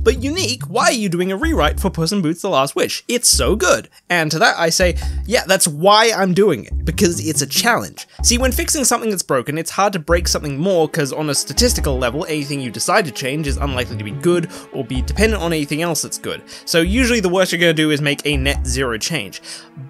but unique, why are you doing a rewrite for Puss in Boots: The Last Wish? It's so good. And to that I say, yeah, that's why I'm doing it, because it's a challenge. See, when fixing something that's broken, it's hard to break something more, because on a statistical level, anything you decide to change is unlikely to be good or be dependent on anything else that's good. So usually the worst you're going to do is make a net zero change.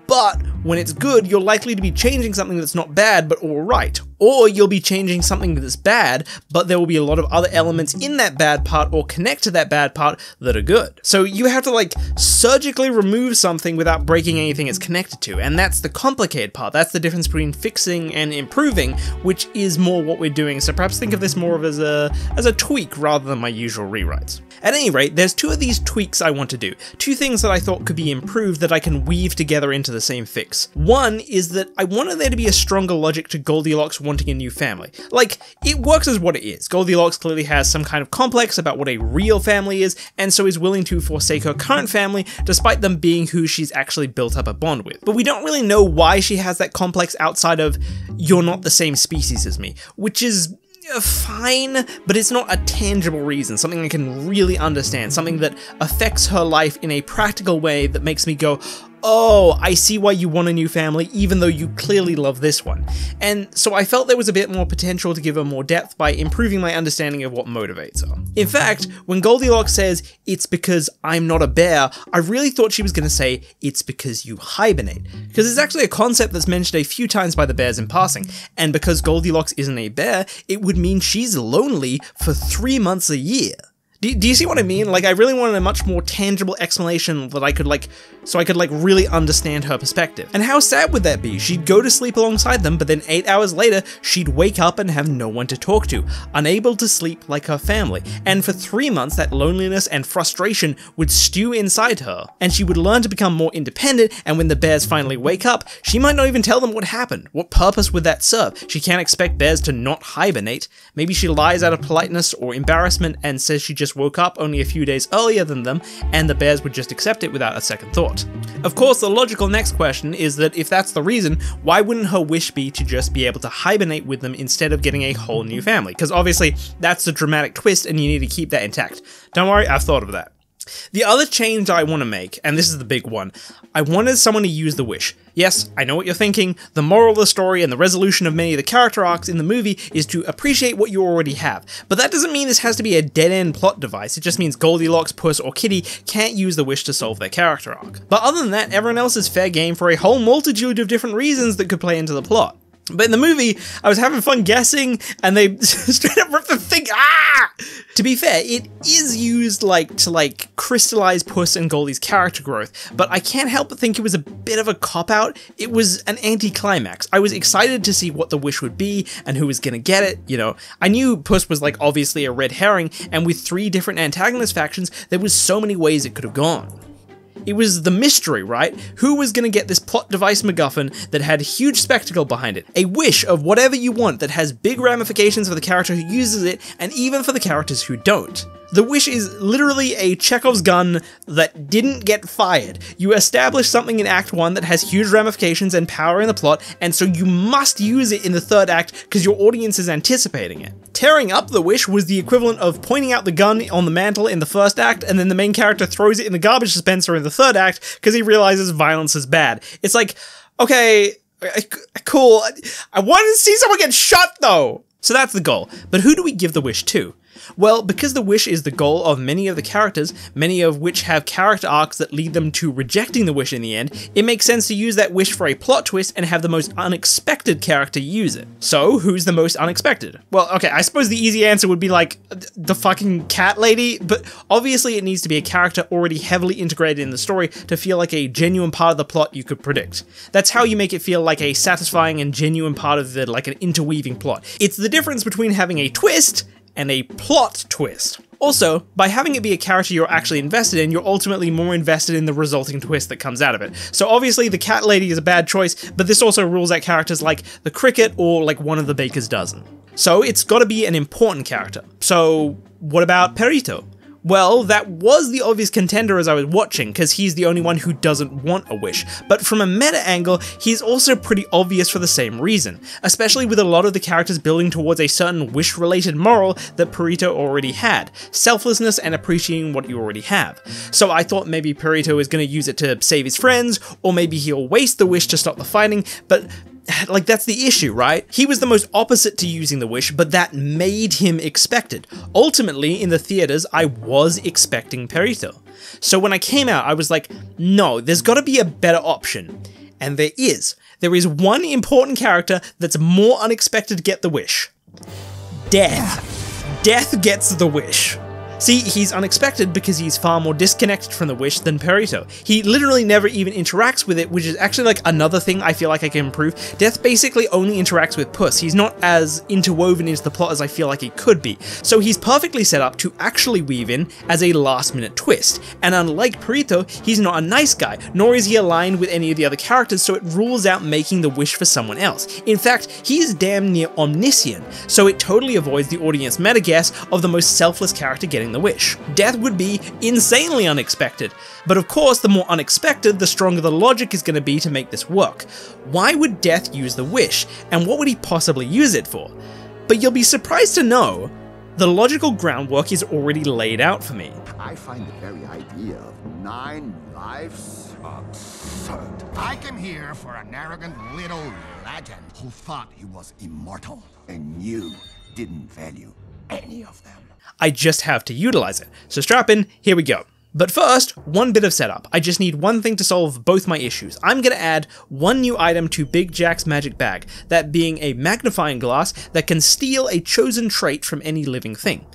But when it's good, you're likely to be changing something that's not bad but alright. Or you'll be changing something that's bad, but there will be a lot of other elements in that bad part or connect to that bad part that are good. So you have to like surgically remove something without breaking anything it's connected to, and that's the complicated part. That's the difference between fixing and improving, which is more what we're doing. So perhaps think of this more of as a tweak rather than my usual rewrites. At any rate, there's two of these tweaks I want to do. Two things that I thought could be improved that I can weave together into the same fix. One is that I wanted there to be a stronger logic to Goldilocks wanting a new family. Like, it works as what it is. Goldilocks clearly has some kind of complex about what a real family is, and so is willing to forsake her current family despite them being who she's actually built up a bond with. But we don't really know why she has that complex outside of, "you're not the same species as me," which is fine, but it's not a tangible reason, something I can really understand, something that affects her life in a practical way that makes me go, oh, I see why you want a new family, even though you clearly love this one. And so I felt there was a bit more potential to give her more depth by improving my understanding of what motivates her. In fact, when Goldilocks says, "it's because I'm not a bear," I really thought she was going to say, "it's because you hibernate," because it's actually a concept that's mentioned a few times by the bears in passing, and because Goldilocks isn't a bear, it would mean she's lonely for 3 months a year. Do you see what I mean? Like, I really wanted a much more tangible explanation that I could so I could really understand her perspective. And how sad would that be? She'd go to sleep alongside them, but then 8 hours later, she'd wake up and have no one to talk to, unable to sleep like her family. And for 3 months, that loneliness and frustration would stew inside her, and she would learn to become more independent, and when the bears finally wake up, she might not even tell them what happened. What purpose would that serve? She can't expect bears to not hibernate. Maybe she lies out of politeness or embarrassment and says she just woke up only a few days earlier than them, and the bears would just accept it without a second thought. Of course, the logical next question is that if that's the reason, why wouldn't her wish be to just be able to hibernate with them instead of getting a whole new family? Because obviously, that's the dramatic twist and you need to keep that intact. Don't worry, I've thought of that. The other change I want to make, and this is the big one, I wanted someone to use the wish. Yes, I know what you're thinking, the moral of the story and the resolution of many of the character arcs in the movie is to appreciate what you already have. But that doesn't mean this has to be a dead-end plot device, it just means Goldilocks, Puss, or Kitty can't use the wish to solve their character arc. But other than that, everyone else is fair game for a whole multitude of different reasons that could play into the plot. But in the movie, I was having fun guessing, and they straight up ripped the thing. Ah! To be fair, it is used to crystallize Puss and Goldie's character growth, but I can't help but think it was a bit of a cop-out. It was an anti-climax. I was excited to see what the wish would be and who was gonna get it, you know. I knew Puss was obviously a red herring, and with 3 different antagonist factions, there was so many ways it could have gone. It was the mystery, right? Who was going to get this plot device MacGuffin that had huge spectacle behind it? A wish of whatever you want that has big ramifications for the character who uses it, and even for the characters who don't. The wish is literally a Chekhov's gun that didn't get fired. You establish something in Act 1 that has huge ramifications and power in the plot, and so you must use it in the 3rd act because your audience is anticipating it. Tearing up the wish was the equivalent of pointing out the gun on the mantle in the 1st act, and then the main character throws it in the garbage dispenser in the 3rd act because he realizes violence is bad. It's like, okay, cool, I wanted to see someone get shot though! So that's the goal, but who do we give the wish to? Well, because the wish is the goal of many of the characters, many of which have character arcs that lead them to rejecting the wish in the end, it makes sense to use that wish for a plot twist and have the most unexpected character use it. So, who's the most unexpected? Well, okay, I suppose the easy answer would be the fucking cat lady, but obviously it needs to be a character already heavily integrated in the story to feel like a genuine part of the plot you could predict. That's how you make it feel like a satisfying and genuine part of an interweaving plot. It's the difference between having a twist and a plot twist. Also, by having it be a character you're actually invested in, you're ultimately more invested in the resulting twist that comes out of it. So obviously the cat lady is a bad choice, but this also rules out characters like the cricket or one of the baker's dozen. So it's gotta be an important character. So what about Perito? Well, that was the obvious contender as I was watching, because he's the only one who doesn't want a wish, but from a meta angle, he's also pretty obvious for the same reason, especially with a lot of the characters building towards a certain wish-related moral that Perito already had, selflessness and appreciating what you already have. So I thought maybe Perito is going to use it to save his friends, or maybe he'll waste the wish to stop the fighting, but like, that's the issue, right? He was the most opposite to using the wish, but that made him expected. Ultimately, in the theaters, I was expecting Perito. So when I came out, I was like, no, there's gotta be a better option. And there is. There is one important character that's more unexpected to get the wish. Death. Death gets the wish. See, he's unexpected because he's far more disconnected from the wish than Perito. He literally never even interacts with it, which is actually like another thing I feel like I can improve. Death basically only interacts with Puss. He's not as interwoven into the plot as I feel like he could be. So he's perfectly set up to actually weave in as a last-minute twist. And unlike Perito, he's not a nice guy, nor is he aligned with any of the other characters, so it rules out making the wish for someone else. In fact, he is damn near omniscient, so it totally avoids the audience meta guess of the most selfless character getting the wish. Death would be insanely unexpected, but of course the more unexpected, the stronger the logic is going to be to make this work. Why would Death use the wish, and what would he possibly use it for? But you'll be surprised to know, the logical groundwork is already laid out for me. I find the very idea of 9 lives absurd. I came here for an arrogant little legend who thought he was immortal, and you didn't value any of them. I just have to utilize it. So strap in, here we go. But first, one bit of setup. I just need one thing to solve both my issues. I'm gonna add one new item to Big Jack's magic bag, that being a magnifying glass that can steal a chosen trait from any living thing.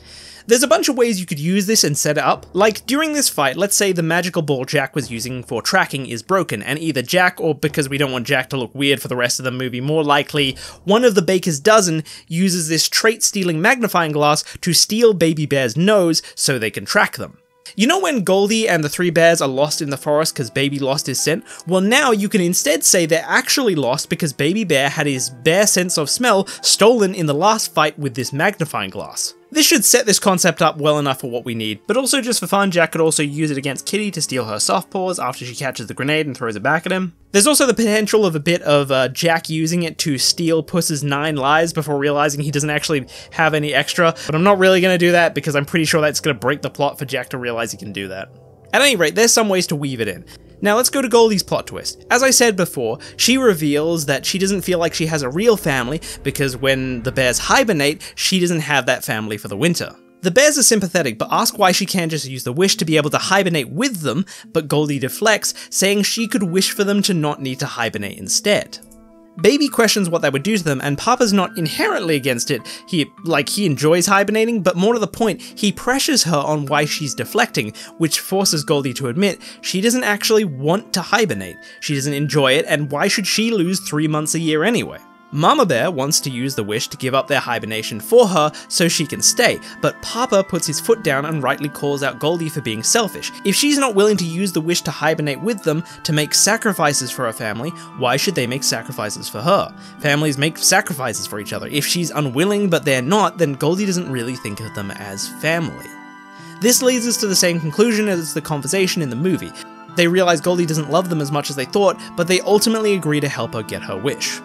There's a bunch of ways you could use this and set it up, like during this fight, let's say the magical ball Jack was using for tracking is broken, and either Jack, or because we don't want Jack to look weird for the rest of the movie, more likely one of the baker's dozen uses this trait-stealing magnifying glass to steal Baby Bear's nose so they can track them. You know when Goldie and the 3 bears are lost in the forest because Baby lost his scent? Well, now you can instead say they're actually lost because Baby Bear had his bear sense of smell stolen in the last fight with this magnifying glass. This should set this concept up well enough for what we need, but also just for fun, Jack could also use it against Kitty to steal her soft paws after she catches the grenade and throws it back at him. There's also the potential of a bit of Jack using it to steal Puss's 9 lives before realizing he doesn't actually have any extra, but I'm not really going to do that because I'm pretty sure that's going to break the plot for Jack to realize he can do that. At any rate, there's some ways to weave it in. Now let's go to Goldie's plot twist. As I said before, she reveals that she doesn't feel like she has a real family because when the bears hibernate, she doesn't have that family for the winter. The bears are sympathetic, but ask why she can't just use the wish to be able to hibernate with them, but Goldie deflects, saying she could wish for them to not need to hibernate instead. Baby questions what that would do to them, and Papa's not inherently against it. He enjoys hibernating, but more to the point, he pressures her on why she's deflecting, which forces Goldie to admit she doesn't actually want to hibernate. She doesn't enjoy it, and why should she lose 3 months a year anyway? Mama Bear wants to use the wish to give up their hibernation for her so she can stay, but Papa puts his foot down and rightly calls out Goldie for being selfish. If she's not willing to use the wish to hibernate with them to make sacrifices for her family, why should they make sacrifices for her? Families make sacrifices for each other. If she's unwilling but they're not, then Goldie doesn't really think of them as family. This leads us to the same conclusion as the conversation in the movie. They realize Goldie doesn't love them as much as they thought, but they ultimately agree to help her get her wish.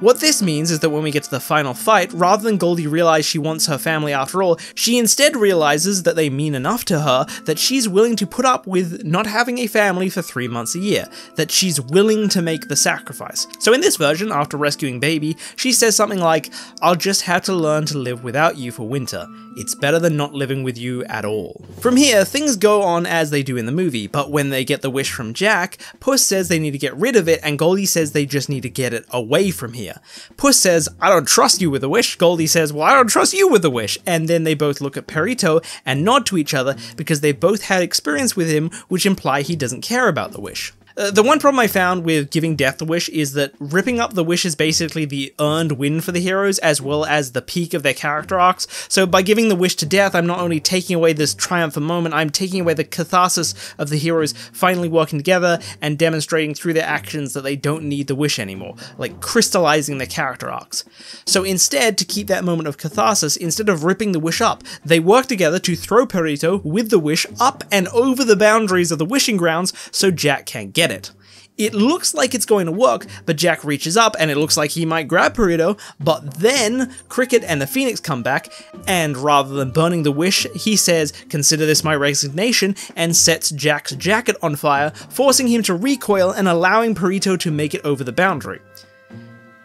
What this means is that when we get to the final fight, rather than Goldie realize she wants her family after all, she instead realizes that they mean enough to her that she's willing to put up with not having a family for 3 months a year, that she's willing to make the sacrifice. So in this version, after rescuing Baby, she says something like, "I'll just have to learn to live without you for winter. It's better than not living with you at all." From here, things go on as they do in the movie, but when they get the wish from Jack, Puss says they need to get rid of it, and Goldie says they just need to get it away from here. Puss says, "I don't trust you with the wish." Goldie says, "Well, I don't trust you with the wish." And then they both look at Perito and nod to each other because they both had experience with him which imply he doesn't care about the wish. The one problem I found with giving Death the wish is that ripping up the wish is basically the earned win for the heroes, as well as the peak of their character arcs. So by giving the wish to Death, I'm not only taking away this triumphant moment, I'm taking away the catharsis of the heroes finally working together and demonstrating through their actions that they don't need the wish anymore, like crystallizing their character arcs. So instead, to keep that moment of catharsis, instead of ripping the wish up, they work together to throw Perito with the wish up and over the boundaries of the wishing grounds so Jack can't get it. It looks like it's going to work, but Jack reaches up and it looks like he might grab Perito, but then Cricket and the Phoenix come back, and rather than burning the wish, he says, "Consider this my resignation," and sets Jack's jacket on fire, forcing him to recoil and allowing Perito to make it over the boundary.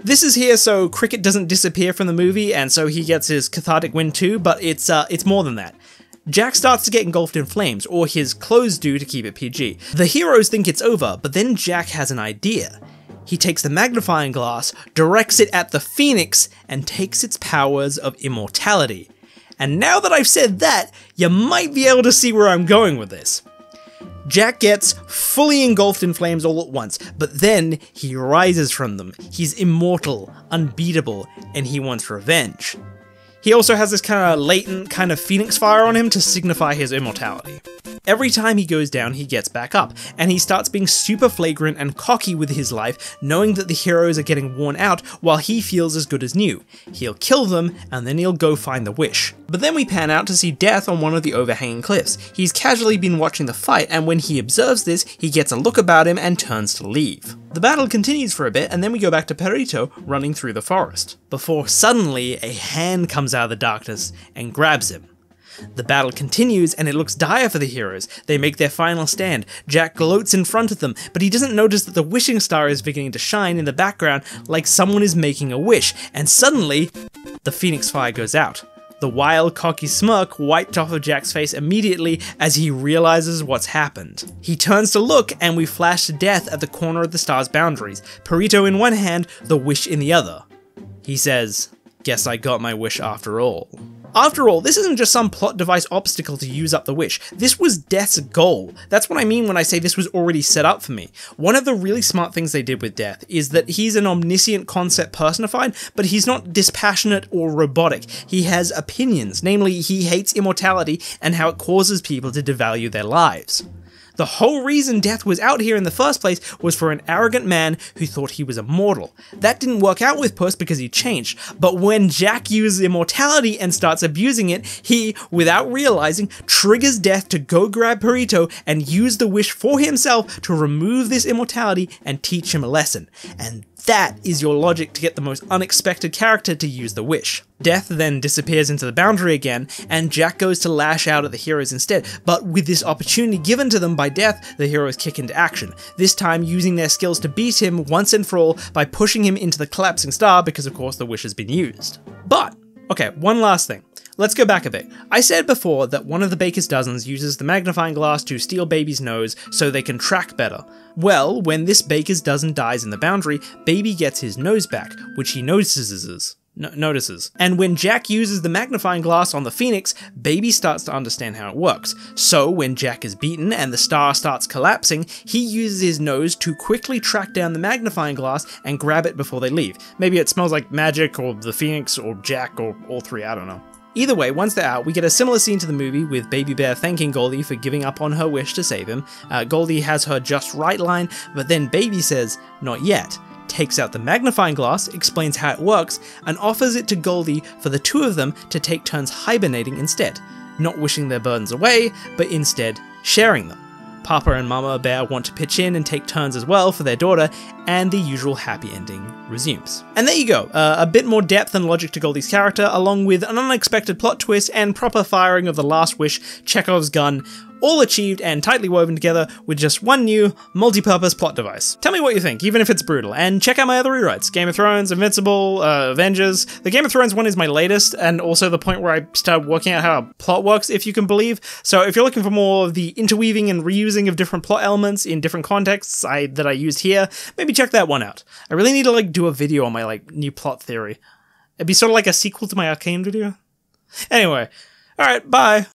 This is here so Cricket doesn't disappear from the movie, and so he gets his cathartic win too, but it's more than that. Jack starts to get engulfed in flames, or his clothes do to keep it PG. The heroes think it's over, but then Jack has an idea. He takes the magnifying glass, directs it at the Phoenix, and takes its powers of immortality. And now that I've said that, you might be able to see where I'm going with this. Jack gets fully engulfed in flames all at once, but then he rises from them. He's immortal, unbeatable, and he wants revenge. He also has this kind of latent kind of phoenix fire on him to signify his immortality. Every time he goes down, he gets back up, and he starts being super flagrant and cocky with his life, knowing that the heroes are getting worn out while he feels as good as new. He'll kill them, and then he'll go find the wish. But then we pan out to see Death on one of the overhanging cliffs. He's casually been watching the fight, and when he observes this, he gets a look about him and turns to leave. The battle continues for a bit, and then we go back to Perito running through the forest, before suddenly a hand comes out of the darkness and grabs him. The battle continues, and it looks dire for the heroes. They make their final stand. Jack gloats in front of them, but he doesn't notice that the wishing star is beginning to shine in the background like someone is making a wish, and suddenly, the phoenix fire goes out. The wild, cocky smirk wiped off of Jack's face immediately as he realizes what's happened. He turns to look, and we flash to Death at the corner of the star's boundaries, Perito in one hand, the wish in the other. He says, "Guess I got my wish after all." After all, this isn't just some plot device obstacle to use up the wish. This was Death's goal. That's what I mean when I say this was already set up for me. One of the really smart things they did with Death is that he's an omniscient concept personified, but he's not dispassionate or robotic. He has opinions, namely he hates immortality and how it causes people to devalue their lives. The whole reason Death was out here in the first place was for an arrogant man who thought he was immortal. That didn't work out with Puss because he changed, but when Jack uses immortality and starts abusing it, he, without realizing, triggers Death to go grab Perito and use the wish for himself to remove this immortality and teach him a lesson. And that is your logic to get the most unexpected character to use the wish. Death then disappears into the boundary again, and Jack goes to lash out at the heroes instead, but with this opportunity given to them by Death, the heroes kick into action, this time using their skills to beat him once and for all by pushing him into the collapsing star because of course the wish has been used. But, okay, one last thing. Let's go back a bit. I said before that one of the Baker's Dozens uses the magnifying glass to steal Baby's nose so they can track better. Well, when this Baker's Dozen dies in the boundary, Baby gets his nose back, which he notices. And when Jack uses the magnifying glass on the Phoenix, Baby starts to understand how it works. So when Jack is beaten and the star starts collapsing, he uses his nose to quickly track down the magnifying glass and grab it before they leave. Maybe it smells like magic, or the Phoenix, or Jack, or all three, I don't know. Either way, once they're out, we get a similar scene to the movie with Baby Bear thanking Goldie for giving up on her wish to save him. Goldie has her just right line, but then Baby says, "Not yet," takes out the magnifying glass, explains how it works, and offers it to Goldie for the two of them to take turns hibernating instead, not wishing their burdens away, but instead sharing them. Papa and Mama Bear want to pitch in and take turns as well for their daughter, and the usual happy ending resumes. And there you go, a bit more depth and logic to Goldie's character, along with an unexpected plot twist and proper firing of the last wish, Chekhov's gun, all achieved and tightly woven together with just one new, multi-purpose plot device. Tell me what you think, even if it's brutal, and check out my other rewrites. Game of Thrones, Invincible, Avengers. The Game of Thrones one is my latest, and also the point where I started working out how a plot works, if you can believe. So if you're looking for more of the interweaving and reusing of different plot elements in different contexts that I used here, maybe check that one out. I really need to do a video on my new plot theory. It'd be sort of like a sequel to my Arcane video. Anyway, alright, bye.